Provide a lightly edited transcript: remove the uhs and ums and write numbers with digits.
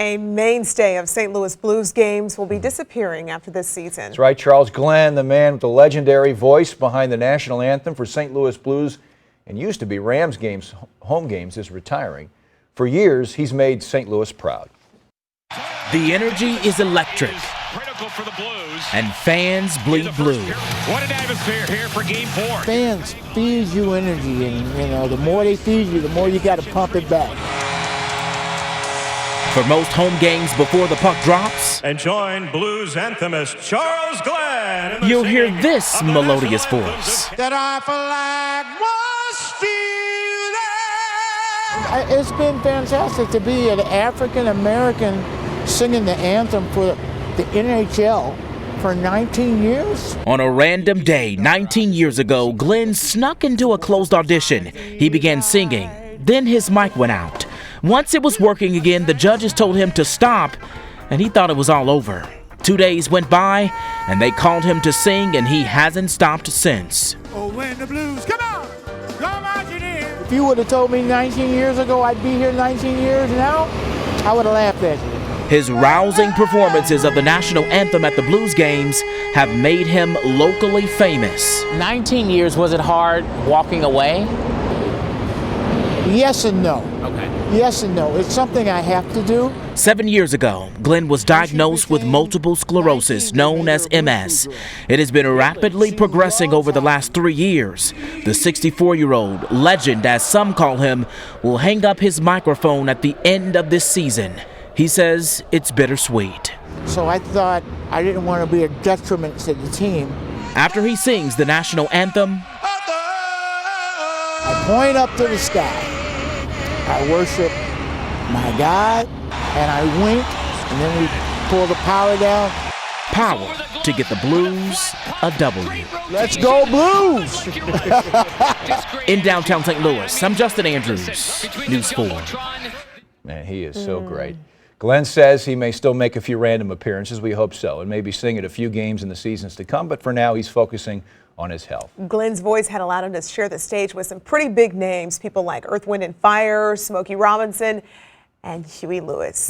A mainstay of St. Louis Blues games will be disappearing after this season. That's right, Charles Glenn, the man with the legendary voice behind the National Anthem for St. Louis Blues and used to be Rams games, home games, is retiring. For years, he's made St. Louis proud. The energy is electric, Critical for the Blues. and fans bleed blue. What an atmosphere here for Game 4. Fans feed you energy, and the more they feed you, the more you got to pump it back. For most home games before the puck drops, And join Blues anthemist Charles Glenn in the you'll hear singing this of the melodious National Anthem. voice. That our flag was still there. It's been fantastic to be an African American singing the anthem for the NHL for 19 years. On a random day 19 years ago, Glenn snuck into a closed audition. He began singing. Then his mic went out. Once it was working again, the judges told him to stop, and he thought it was all over. 2 days went by, and they called him to sing, and he hasn't stopped since. Oh, when the Blues come on marching in. If you would have told me 19 years ago I'd be here 19 years now, I would have laughed at you. His rousing performances of the National Anthem at the Blues games have made him locally famous. 19 years, was it hard walking away? Yes and no. Okay. Yes and no. It's something I have to do. 7 years ago, Glenn was diagnosed with multiple sclerosis, known as MS. It has been rapidly progressing over the last 3 years. The 64-year-old, legend as some call him, will hang up his microphone at the end of this season. He says it's bittersweet. So I thought I didn't want to be a detriment to the team. After he sings the National Anthem, I point up to the sky. I worship my God, and I wink, and then we pull the power down. power to get the Blues a W. Let's go Blues! In downtown St. Louis, I'm Justin Andrews, News 4. Man, he is so great. Glenn says he may still make a few random appearances. We hope so, and maybe sing at a few games in the seasons to come, but for now he's focusing on his health. Glenn's voice had allowed him to share the stage with some pretty big names, people like Earth, Wind & Fire, Smokey Robinson, and Huey Lewis.